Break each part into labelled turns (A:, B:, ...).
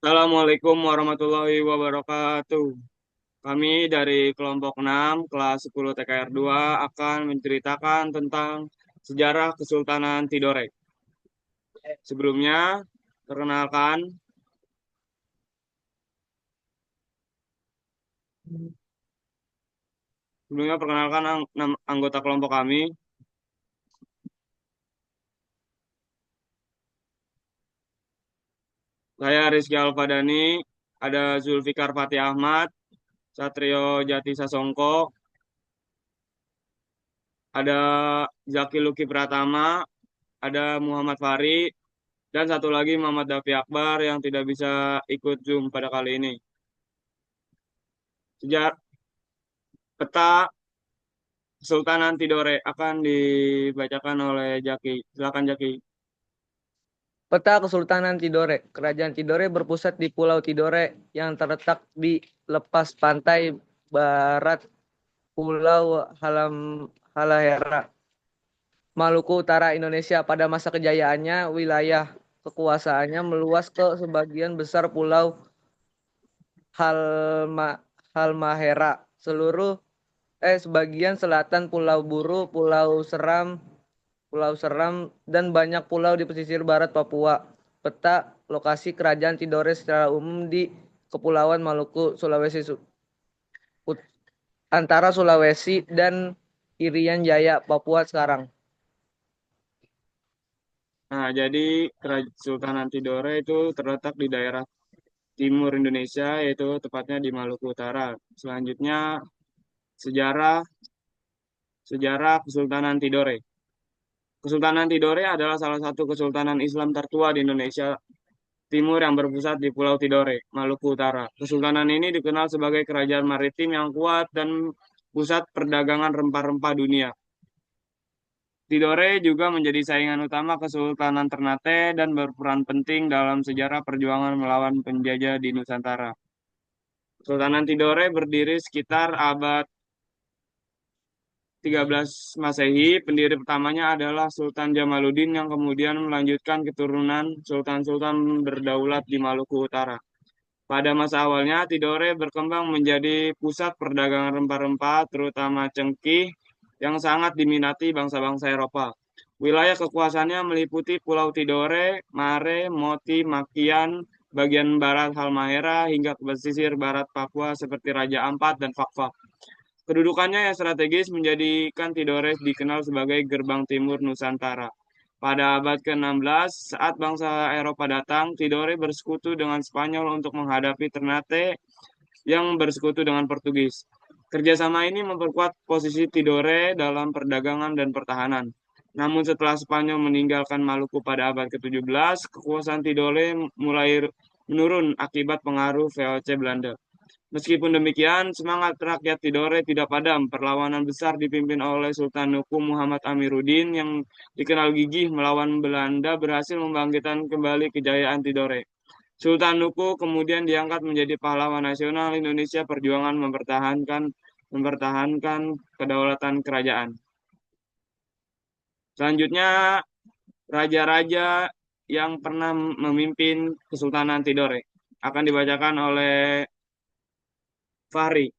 A: Assalamualaikum warahmatullahi wabarakatuh. Kami dari kelompok 6 kelas 10 TKR 2 akan menceritakan tentang sejarah Kesultanan Tidore. Sebelumnya, perkenalkan, anggota kelompok kami. Saya Rizky Alfadani, ada Zulfikar Fatih Ahmad, Satrio Jati Sasongko, ada Zaki Luki Pratama, ada Muhammad Fari, dan satu lagi Muhammad Dafi Akbar yang tidak bisa ikut Zoom pada kali ini. Sejak peta Kesultanan Tidore akan dibacakan oleh Jaki. Silakan Jaki.
B: Peta Kesultanan Tidore. Kerajaan Tidore berpusat di Pulau Tidore yang terletak di lepas pantai barat Pulau Halmahera, Maluku Utara, Indonesia. Pada masa kejayaannya, wilayah kekuasaannya meluas ke sebagian besar Pulau Halmahera, sebagian selatan Pulau Buru, Pulau Seram, dan banyak pulau di pesisir barat Papua. Peta lokasi kerajaan Tidore secara umum di Kepulauan Maluku, antara Sulawesi dan Irian Jaya, Papua sekarang.
A: Nah, jadi Kesultanan Tidore itu terletak di daerah timur Indonesia, yaitu tepatnya di Maluku Utara. Selanjutnya, sejarah sejarah Kesultanan Tidore. Kesultanan Tidore adalah salah satu kesultanan Islam tertua di Indonesia Timur yang berpusat di Pulau Tidore, Maluku Utara. Kesultanan ini dikenal sebagai kerajaan maritim yang kuat dan pusat perdagangan rempah-rempah dunia. Tidore juga menjadi saingan utama Kesultanan Ternate dan berperan penting dalam sejarah perjuangan melawan penjajah di Nusantara. Kesultanan Tidore berdiri sekitar abad 13 Masehi. Pendiri pertamanya adalah Sultan Jamaluddin yang kemudian melanjutkan keturunan sultan-sultan berdaulat di Maluku Utara. Pada masa awalnya, Tidore berkembang menjadi pusat perdagangan rempah-rempah, terutama cengkih, yang sangat diminati bangsa-bangsa Eropa. Wilayah kekuasaannya meliputi Pulau Tidore, Mare, Moti, Makian, bagian barat Halmahera, hingga ke pesisir barat Papua seperti Raja Ampat dan Fakfak. Kedudukannya yang strategis menjadikan Tidore dikenal sebagai gerbang timur Nusantara. Pada abad ke-16, saat bangsa Eropa datang, Tidore bersekutu dengan Spanyol untuk menghadapi Ternate yang bersekutu dengan Portugis. Kerjasama ini memperkuat posisi Tidore dalam perdagangan dan pertahanan. Namun setelah Spanyol meninggalkan Maluku pada abad ke-17, kekuasaan Tidore mulai menurun akibat pengaruh VOC Belanda. Meskipun demikian, semangat rakyat Tidore tidak padam. Perlawanan besar dipimpin oleh Sultan Nuku Muhammad Amiruddin yang dikenal gigih melawan Belanda berhasil membangkitkan kembali kejayaan Tidore. Sultan Nuku kemudian diangkat menjadi pahlawan nasional Indonesia perjuangan mempertahankan kedaulatan kerajaan. Selanjutnya, raja-raja yang pernah memimpin Kesultanan Tidore akan dibacakan oleh Fahri.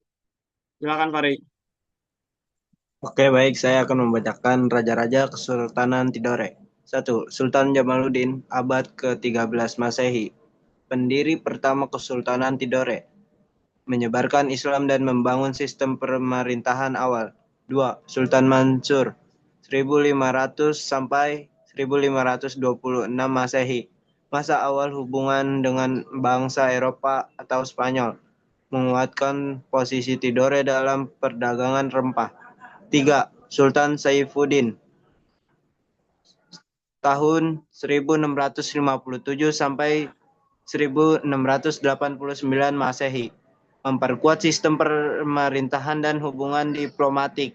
A: Silakan Fahri.
C: Oke, baik. Saya akan membacakan Raja-Raja Kesultanan Tidore. 1. Sultan Jamaluddin, abad ke-13 Masehi. Pendiri pertama Kesultanan Tidore. Menyebarkan Islam dan membangun sistem pemerintahan awal. 2. Sultan Mansur, 1500 sampai 1526 Masehi. Masa awal hubungan dengan bangsa Eropa atau Spanyol. Menguatkan posisi Tidore dalam perdagangan rempah. 3. Sultan Saifuddin, tahun 1657 sampai 1689 Masehi, memperkuat sistem pemerintahan dan hubungan diplomatik,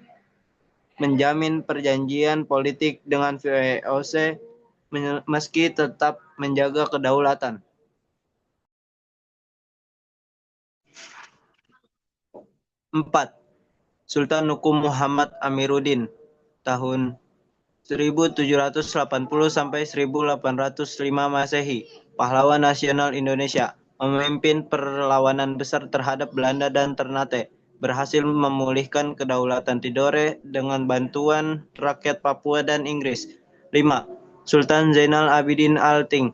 C: menjamin perjanjian politik dengan VOC meski tetap menjaga kedaulatan. 4. Sultan Nuku Muhammad Amiruddin, tahun 1780 sampai 1805 Masehi, pahlawan nasional Indonesia, memimpin perlawanan besar terhadap Belanda dan Ternate, berhasil memulihkan kedaulatan Tidore dengan bantuan rakyat Papua dan Inggris. 5. Sultan Zainal Abidin Alting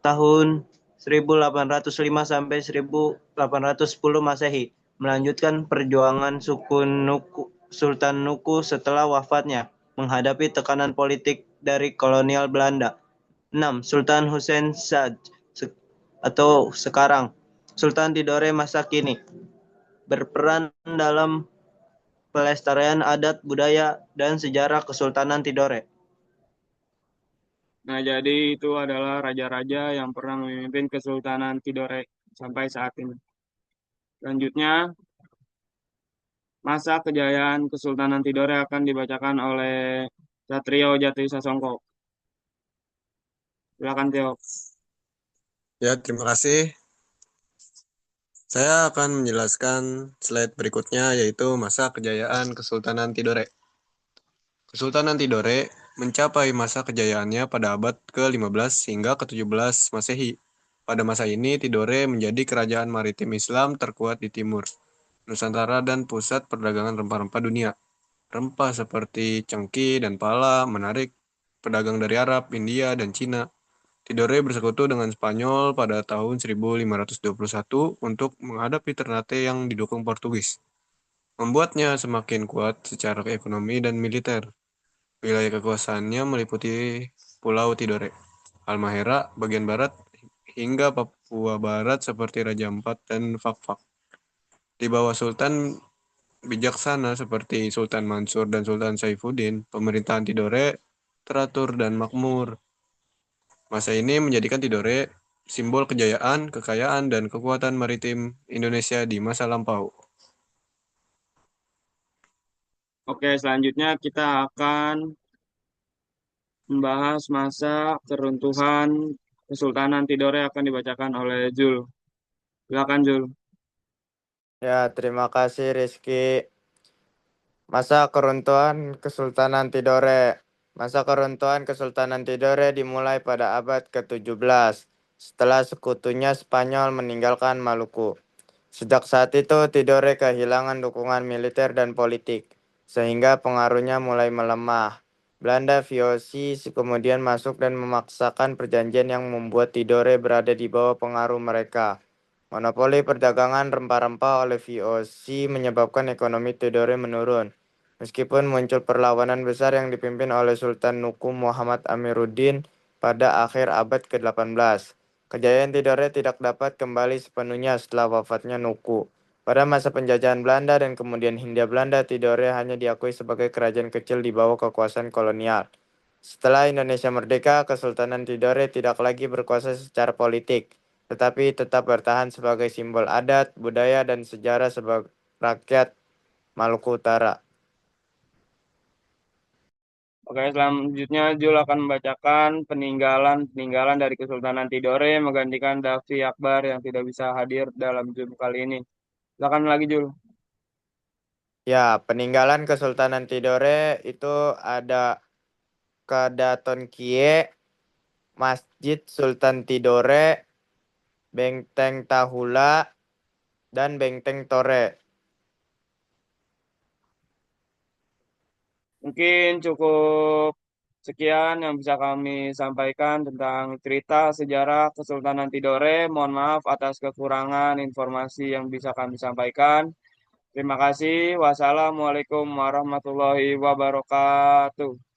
C: tahun 1805 sampai 1810 Masehi melanjutkan perjuangan suku Sultan Nuku setelah wafatnya menghadapi tekanan politik dari kolonial Belanda. 6. Sultan Hussein Shah atau sekarang Sultan Tidore masa kini berperan dalam pelestarian adat, budaya, dan sejarah Kesultanan Tidore.
A: Nah, jadi itu adalah raja-raja yang pernah memimpin Kesultanan Tidore sampai saat ini. Selanjutnya, masa kejayaan Kesultanan Tidore akan dibacakan oleh Satrio Jati Sasongko. Silakan, Tio.
D: Ya, terima kasih. Saya akan menjelaskan slide berikutnya, yaitu masa kejayaan Kesultanan Tidore. Kesultanan Tidore mencapai masa kejayaannya pada abad ke-15 hingga ke-17 Masehi. Pada masa ini, Tidore menjadi kerajaan maritim Islam terkuat di timur Nusantara dan pusat perdagangan rempah-rempah dunia. Rempah seperti cengkih dan pala menarik pedagang dari Arab, India, dan Cina. Tidore bersekutu dengan Spanyol pada tahun 1521 untuk menghadapi Ternate yang didukung Portugis, membuatnya semakin kuat secara ekonomi dan militer. Wilayah kekuasaannya meliputi Pulau Tidore, Halmahera bagian barat, hingga Papua Barat seperti Raja Ampat dan Fakfak. Di bawah Sultan bijaksana seperti Sultan Mansur dan Sultan Saifuddin, pemerintahan Tidore teratur dan makmur. Masa ini menjadikan Tidore simbol kejayaan, kekayaan, dan kekuatan maritim Indonesia di masa lampau.
A: Oke, selanjutnya kita akan membahas masa keruntuhan Kesultanan Tidore akan dibacakan oleh Jul. Silakan, Jul.
E: Ya, terima kasih Rizky. Masa keruntuhan Kesultanan Tidore. Masa keruntuhan Kesultanan Tidore dimulai pada abad ke-17 setelah sekutunya Spanyol meninggalkan Maluku. Sejak saat itu, Tidore kehilangan dukungan militer dan politik, sehingga pengaruhnya mulai melemah. Belanda VOC kemudian masuk dan memaksakan perjanjian yang membuat Tidore berada di bawah pengaruh mereka. Monopoli perdagangan rempah-rempah oleh VOC menyebabkan ekonomi Tidore menurun. Meskipun muncul perlawanan besar yang dipimpin oleh Sultan Nuku Muhammad Amiruddin pada akhir abad ke-18. Kejayaan Tidore tidak dapat kembali sepenuhnya setelah wafatnya Nuku. Pada masa penjajahan Belanda dan kemudian Hindia Belanda, Tidore hanya diakui sebagai kerajaan kecil di bawah kekuasaan kolonial. Setelah Indonesia merdeka, Kesultanan Tidore tidak lagi berkuasa secara politik, tetapi tetap bertahan sebagai simbol adat, budaya, dan sejarah sebagai rakyat Maluku Utara.
A: Oke, selanjutnya Jul akan membacakan peninggalan dari Kesultanan Tidore menggantikan Davi Akbar yang tidak bisa hadir dalam Zoom kali ini. Silakan lagi, Jul.
E: Ya, peninggalan Kesultanan Tidore itu ada Kadaton Kie, Masjid Sultan Tidore, Benteng Tahula, dan Benteng Tore.
A: Mungkin cukup sekian yang bisa kami sampaikan tentang cerita sejarah Kesultanan Tidore. Mohon maaf atas kekurangan informasi yang bisa kami sampaikan. Terima kasih. Wassalamualaikum warahmatullahi wabarakatuh.